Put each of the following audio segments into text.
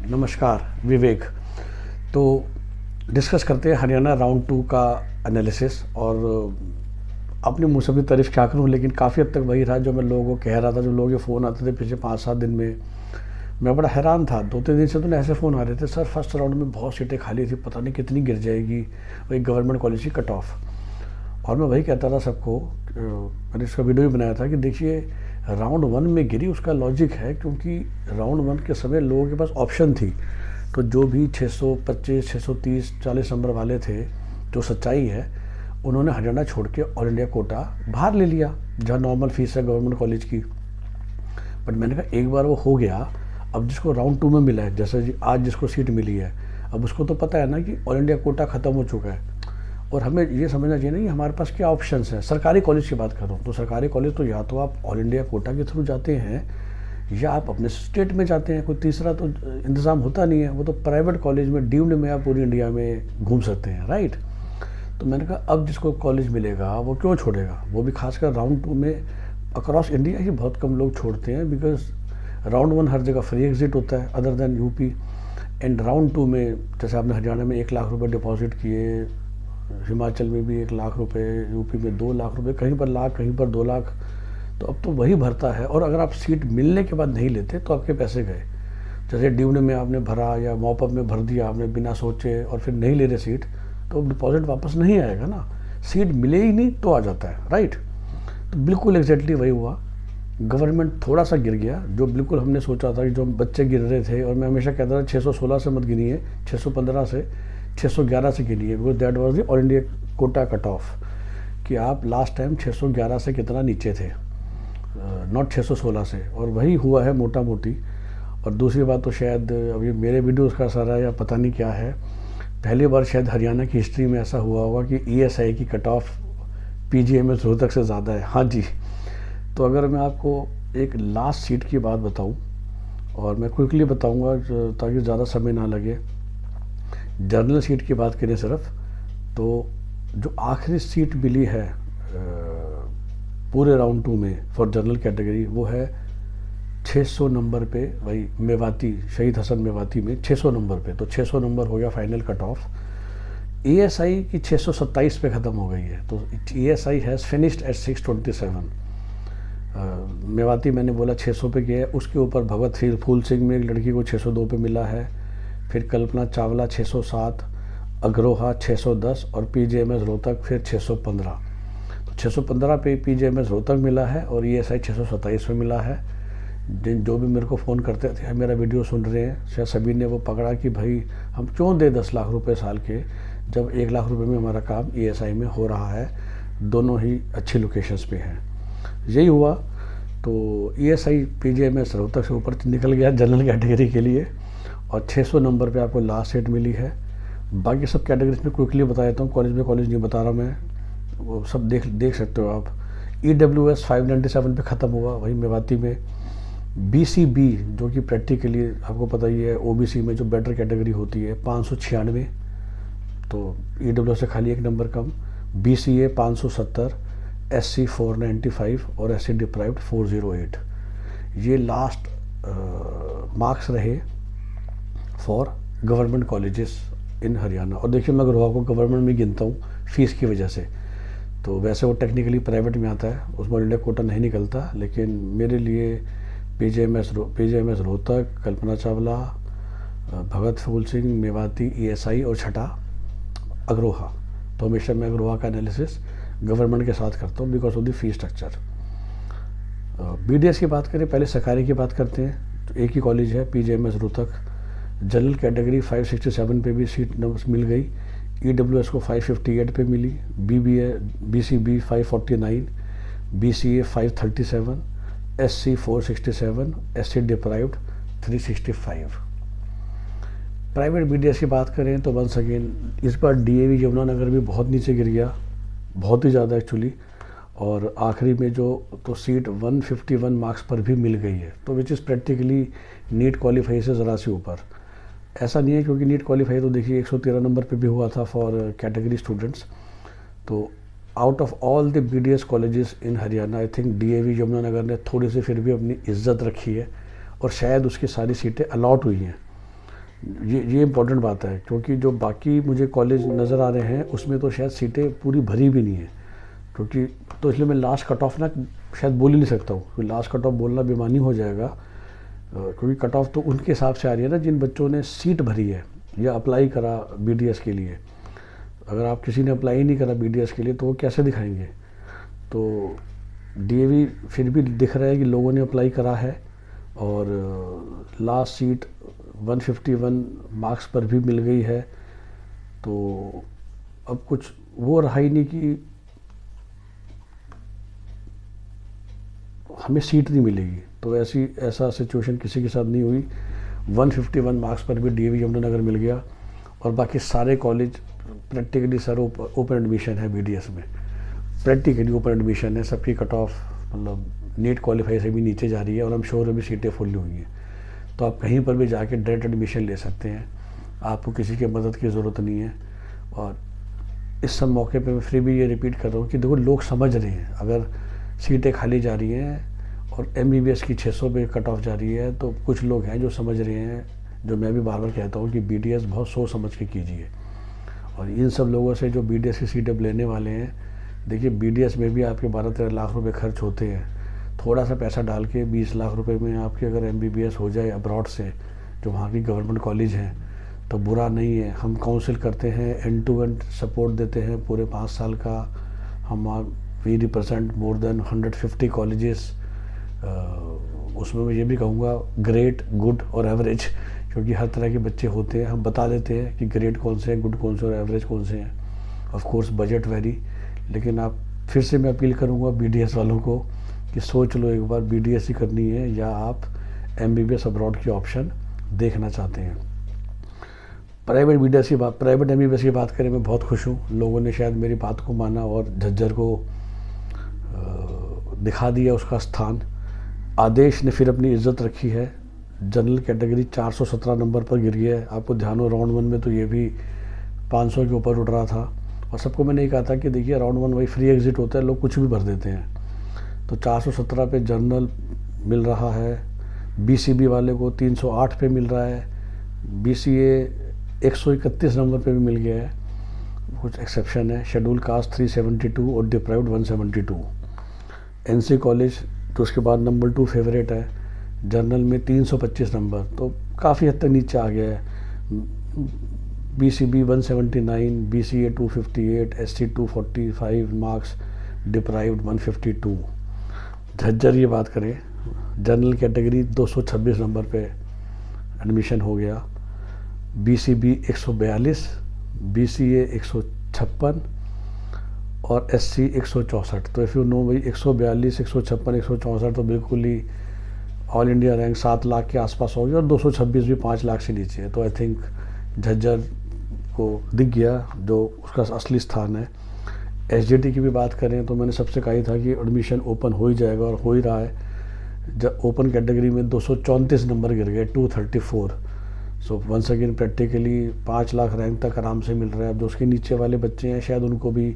नमस्कार विवेक। तो डिस्कस करते हैं हरियाणा राउंड 2 का एनालिसिस। और अपनी मुँह से अपनी तारीफ क्या करूं, लेकिन काफ़ी हद तक वही रहा जो मैं लोगों को कह रहा था। जो लोगों के फ़ोन आते थे पिछले 5-7 दिन में, मैं बड़ा हैरान था। 2-3 दिन से तो ऐसे फ़ोन आ रहे थे, सर फर्स्ट राउंड में बहुत सीटें खाली थी, पता नहीं कितनी गिर जाएगी वही गवर्नमेंट कॉलेज की कट ऑफ। और मैं वही कहता था सबको, मैंने इसका वीडियो भी बनाया था कि देखिए राउंड 1 में गिरी, उसका लॉजिक है क्योंकि राउंड 1 के समय लोगों के पास ऑप्शन थी। तो जो भी 625, 630, 40 नंबर वाले थे, जो सच्चाई है, उन्होंने हरियाणा छोड़ के ऑल इंडिया कोटा बाहर ले लिया जहाँ नॉर्मल फीस है गवर्नमेंट कॉलेज की। बट मैंने कहा एक बार वो हो गया, अब जिसको राउंड 2 में मिला है, जैसे जी आज जिसको सीट मिली है, अब उसको तो पता है ना कि ऑल इंडिया कोटा ख़त्म हो चुका है। और हमें ये समझना चाहिए ना कि हमारे पास क्या ऑप्शंस हैं। सरकारी कॉलेज की बात करूँ तो सरकारी कॉलेज तो या तो आप ऑल इंडिया कोटा के थ्रू जाते हैं या आप अपने स्टेट में जाते हैं, कोई तीसरा तो इंतज़ाम होता नहीं है। वो तो प्राइवेट कॉलेज में डीम्ड में आप पूरी इंडिया में घूम सकते हैं, राइट। तो मैंने कहा अब जिसको कॉलेज मिलेगा वो क्यों छोड़ेगा, वो भी खासकर राउंड 2 में। अक्रॉस इंडिया ही बहुत कम लोग छोड़ते हैं, बिकॉज राउंड 1 हर जगह फ्री एग्जिट होता है other than UP. And round 2 में जैसे आपने हरियाणा में 1 लाख रुपये डिपॉजिट किए, हिमाचल में भी 1 लाख रुपए, यूपी में 2 लाख रुपए, कहीं पर लाख, कहीं पर 2 लाख, तो अब तो वही भरता है। और अगर आप सीट मिलने के बाद नहीं लेते तो आपके पैसे गए। जैसे ड्यूने में आपने भरा या मॉपअप में भर दिया आपने बिना सोचे और फिर नहीं ले रहे सीट, तो डिपॉजिट वापस नहीं आएगा ना। सीट मिले ही नहीं तो आ जाता है, राइट। तो बिल्कुल एग्जैक्टली वही हुआ। गवर्नमेंट थोड़ा सा गिर गया, जो बिल्कुल हमने सोचा था कि जो बच्चे गिर रहे थे। और मैं हमेशा कहता था 616 से मत गिनिए, 615 से, 611 से गिनिए, because that was the all India quota cut off. कि आप लास्ट टाइम 611 से कितना नीचे थे, नॉट 616 से, और वही हुआ है मोटा मोटी। और दूसरी बात तो शायद अभी मेरे वीडियोज़ का सारा या पता नहीं क्या है, पहली बार शायद हरियाणा की हिस्ट्री में ऐसा हुआ होगा कि ईएसआई की कट ऑफ पीजीएमएस रोहतक से ज़्यादा है। हाँ जी। तो अगर मैं आपको एक लास्ट सीट की बात बताऊं, और मैं क्विकली बताऊंगा ताकि ज़्यादा समय ना लगे। जनरल सीट की बात करें सिर्फ, तो जो आखिरी सीट मिली है पूरे राउंड 2 में फॉर जनरल कैटेगरी, वो है 600 नंबर पे, वही मेवाती, शहीद हसन मेवाती में 600 नंबर पे। तो 600 नंबर हो गया फाइनल कट ऑफ। ईएसआई की 627 पे ख़त्म हो गई है। तो ESI has finished at 627। Mewati मैंने बोला 600 पे गया है। उसके ऊपर भगत फूल सिंह में एक लड़की को 602 पे मिला है। फिर कल्पना चावला 607, अग्रोहा 610 और पीजीएमएस रोहतक फिर 615। तो 615 पे पीजीएमएस रोहतक मिला है और ईएसआई 627 पे मिला है। जो भी मेरे को फ़ोन करते थे, मेरा वीडियो सुन रहे हैं, शायद सभी ने वो पकड़ा कि भाई हम क्यों दे 10 लाख रुपए साल के, जब 1 लाख रुपए में हमारा काम ईएसआई में हो रहा है। दोनों ही अच्छी लोकेशंस पे हैं। यही हुआ। तो ईएसआई पीजीएमएस रोहतक से ऊपर निकल गया जनरल कैटेगरी के लिए, और 600 नंबर पे आपको लास्ट सीट मिली है। बाकी सब कैटेगरीज में क्विकली बता देता हूँ, कॉलेज में कॉलेज नहीं बता रहा मैं, वो सब देख सकते हो आप। ईडब्ल्यूएस 597 पे ख़त्म हुआ, वही मेवाती में। बीसीबी जो कि प्रैक्टिकली आपको पता ही है ओबीसी में जो बेटर कैटेगरी होती है, 596, तो ईडब्ल्यूएस से खाली 1 नंबर कम। बीसीए 570, एससी 495 और एससी डिप्राइव्ड 408। ये लास्ट मार्क्स रहे for government colleges in Haryana. और देखिए मैं अग्रोहा को गवर्नमेंट में गिनता हूँ फीस की वजह से, तो वैसे वो टेक्निकली प्राइवेट में आता है, उसमें इंडिया कोटा नहीं निकलता। लेकिन मेरे लिए पीजीएमएस रोहतक, कल्पना चावला, भगत फूल सिंह, मेवाती, ईएसआई और छठा अग्रोहा। तो हमेशा मैं अग्रोहा का एनालिसिस गवर्नमेंट के साथ करता हूँ because of the fee structure. BDS की बात करें, पहले सरकारी की बात करते हैं। तो एक ही कॉलेज है पीजीएमएस रोहतक। जनरल कैटेगरी 567 पे भी सीट मिल गई। ईडब्ल्यूएस को 558 पे मिली। BCB 549, BCA 537, SC 467, SC deprived 365। Private BDS की बात करें तो वंस अगेन इस बार डीएवी यमुनानगर भी बहुत नीचे गिर गया, बहुत ही ज़्यादा एक्चुअली। और आखिरी में जो तो सीट 151 मार्क्स पर भी मिल गई है, तो which is practically NEET qualify से ज़रा सी ऊपर। ऐसा नहीं है क्योंकि नीट क्वालिफाई तो देखिए 113 नंबर पे भी हुआ था फॉर कैटेगरी स्टूडेंट्स। तो out of all the BDS colleges in Haryana, I think DAV Yamunanagar ने थोड़ी सी फिर भी अपनी इज्जत रखी है और शायद उसकी सारी सीटें अलॉट हुई हैं। ये इम्पोर्टेंट बात है, क्योंकि जो बाकी मुझे कॉलेज नज़र आ रहे हैं उसमें तो शायद सीटें पूरी भरी भी नहीं है, क्योंकि तो इसलिए मैं लास्ट कट ऑफ ना शायद बोल ही नहीं सकता हूँ, क्योंकि लास्ट कट ऑफ बोलना बेमानी हो जाएगा, क्योंकि कट ऑफ तो उनके हिसाब से आ रही है ना जिन बच्चों ने सीट भरी है या अप्लाई करा बीडीएस के लिए। अगर आप किसी ने अप्लाई ही नहीं करा बीडीएस के लिए तो वो कैसे दिखाएंगे। तो डीएवी फिर भी दिख रहा है कि लोगों ने अप्लाई करा है, और लास्ट सीट 151 मार्क्स पर भी मिल गई है। तो अब कुछ वो रहा ही नहीं कि हमें सीट नहीं मिलेगी, तो ऐसा सिचुएशन किसी के साथ नहीं हुई। 151 मार्क्स पर भी डीएवी यमुनानगर मिल गया, और बाकी सारे college practically sir open admission है बीडीएस में, प्रैक्टिकली ओपन एडमिशन है। सबकी कट ऑफ मतलब नीट क्वालिफाई से भी नीचे जा रही है, और आई एम श्योर अभी सीटें फुल हुई हैं। तो आप कहीं पर भी जाके डायरेक्ट एडमिशन ले सकते हैं, आपको किसी की मदद की ज़रूरत नहीं है। और इस सब मौके पे मैं फिर भी ये रिपीट कर रहा हूँ कि देखो लोग समझ रहे हैं, अगर सीटें खाली जा रही हैं और एमबीबीएस की 600 पे कट ऑफ जा रही है, तो कुछ लोग हैं जो समझ रहे हैं, जो मैं भी बार बार कहता हूँ कि बीडीएस बहुत सोच समझ के कीजिए। और इन सब लोगों से जो बीडीएस की सीटें लेने वाले हैं, देखिए बीडीएस में भी आपके 12-13 लाख रुपए खर्च होते हैं। थोड़ा सा पैसा डाल के 20 लाख रुपए में आपके अगर एमबीबीएस हो जाए अब्रॉड से, जो वहाँ की गवर्नमेंट कॉलेज हैं, तो बुरा नहीं है। हम काउंसिल करते हैं, एंड टू एंड सपोर्ट देते हैं पूरे 5 साल का। हम we represent more than 150 colleges. उसमें मैं ये भी कहूँगा ग्रेट, गुड और एवरेज, क्योंकि हर तरह के बच्चे होते हैं। हम बता देते हैं कि ग्रेट कौन से हैं, गुड कौन से और एवरेज कौन से हैं। ऑफ कोर्स बजट वेरी, लेकिन आप फिर से मैं अपील करूँगा बीडीएस वालों को कि सोच लो एक बार, बीडीएस ही करनी है या आप एमबीबीएस अब्रॉड की ऑप्शन देखना चाहते हैं। प्राइवेट एमबीबीएस की बात करें, मैं बहुत खुश हूँ। लोगों ने शायद मेरी बात को माना और झज्जर को दिखा दिया उसका स्थान। आदेश ने फिर अपनी इज्जत रखी है। जनरल कैटेगरी 417 नंबर पर गिर गया है। आपको ध्यान हो, राउंड 1 में तो ये भी 500 के ऊपर उड़ रहा था। और सबको मैंने ये कहा था कि देखिए राउंड 1 वही फ्री एग्जिट होता है, लोग कुछ भी भर देते हैं। तो 417 पे जनरल मिल रहा है, बीसीबी वाले को 308 पे मिल रहा है, बीसीए 131 नंबर पे भी मिल गया है, कुछ एक्सेप्शन है। शेड्यूल कास्ट 372 और डिप्राइव्ड 172। एनसी कॉलेज तो उसके बाद नंबर 2 फेवरेट है, जनरल में 325 नंबर, तो काफ़ी हद तक नीचे आ गया है। BCB 179, BCA 258, SC 245 marks, deprived 152। Jhajjar ये बात करें, जनरल कैटेगरी 226 नंबर पे एडमिशन हो गया, बीसीबी 142, बीसीए 156 और एससी 164। तो इफ़ यू नो भाई 142, 156, 164 तो बिल्कुल ही ऑल इंडिया रैंक 7 लाख के आसपास हो गया, और 226 भी 5 लाख से नीचे है। तो आई थिंक झज्जर को दिख गया जो उसका असली स्थान है। एसजीटी की भी बात करें तो मैंने सबसे कहा था कि एडमिशन ओपन हो ही जाएगा, और हो ही रहा है। जब ओपन कैटेगरी में 234 नंबर गिर गए, 234। So once again practically 5 lakh rank तक आराम से मिल रहा है। अब जो उसके नीचे वाले बच्चे हैं शायद उनको भी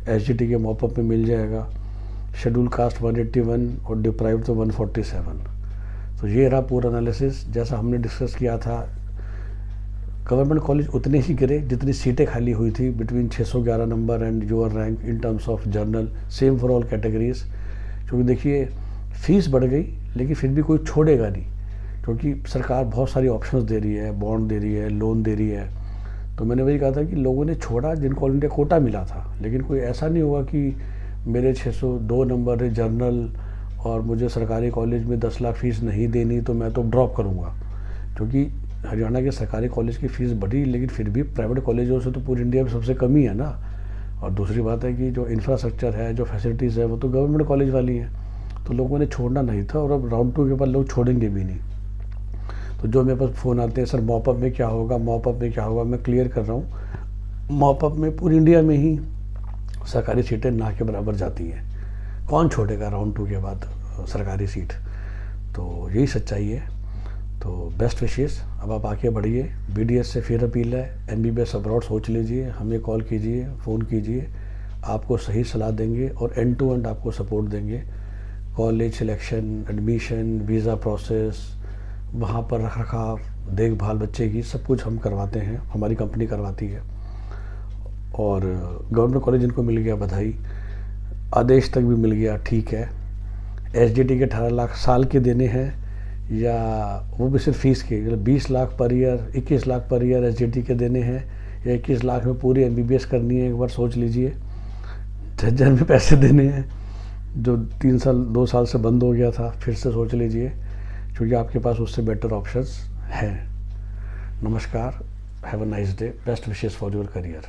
एसजीटी के मॉपअप में मिल जाएगा। शेड्यूल कास्ट 181 और डिप्राइव्ड तो 147। तो ये रहा पूरा एनालिसिस जैसा हमने डिस्कस किया था। गवर्नमेंट कॉलेज उतने ही गिरे जितनी सीटें खाली हुई थी, between 611 number and your rank in terms of journal, same for all categories. क्योंकि देखिए फीस बढ़ गई लेकिन फिर भी कोई छोड़ेगा नहीं, क्योंकि सरकार बहुत सारी ऑप्शंस दे रही है, बॉन्ड दे रही है, लोन दे रही है। तो मैंने वही कहा था कि लोगों ने छोड़ा जिनको ऑल इंडिया कोटा मिला था, लेकिन कोई ऐसा नहीं हुआ कि मेरे 602 नंबर है जर्नल और मुझे सरकारी कॉलेज में 10 लाख फीस नहीं देनी तो मैं तो ड्रॉप करूँगा। क्योंकि हरियाणा के सरकारी कॉलेज की फ़ीस बढ़ी, लेकिन फिर भी प्राइवेट कॉलेजों से तो पूरी इंडिया में सबसे कम ही है ना। और दूसरी बात है कि जो इंफ्रास्ट्रक्चर है, जो फैसिलिटीज़ है, वो तो गवर्नमेंट कॉलेज वाली हैं। तो लोगों ने छोड़ना नहीं था, और अब राउंड 2 के बाद लोग छोड़ेंगे भी नहीं। तो जो मेरे पास फ़ोन आते हैं, सर मॉपअप में क्या होगा, मॉपअप में क्या होगा, मैं क्लियर कर रहा हूँ, मॉपअप में पूरी इंडिया में ही सरकारी सीटें ना के बराबर जाती हैं। कौन छोड़ेगा राउंड 2 के बाद सरकारी सीट। तो यही सच्चाई है। तो बेस्ट विशेस, अब आप आगे बढ़िए। बीडीएस से फिर अपील है, एमबीबीएस अब्रॉड सोच लीजिए, हमें कॉल कीजिए, फ़ोन कीजिए, आपको सही सलाह देंगे और एंड टू एंड आपको सपोर्ट देंगे। College selection, admission, visa process, वहाँ पर रख रखाव, देखभाल बच्चे की सब कुछ हम करवाते हैं, हमारी कंपनी करवाती है। और गवर्नमेंट कॉलेज जिनको मिल गया बधाई, आदेश तक भी मिल गया, ठीक है। एसडीटी के 18 लाख साल के देने हैं या वो भी सिर्फ फीस के, मतलब 20 lakh per year, 21 lakh per year SDT के देने हैं, या 21 लाख में पूरी एमबीबीएस करनी है, एक बार सोच लीजिए। झज्जर में पैसे देने हैं जो 2 साल से बंद हो गया था, फिर से सोच लीजिए, क्योंकि आपके पास उससे बेटर ऑप्शंस हैं। नमस्कार, have a nice day, best wishes for your career.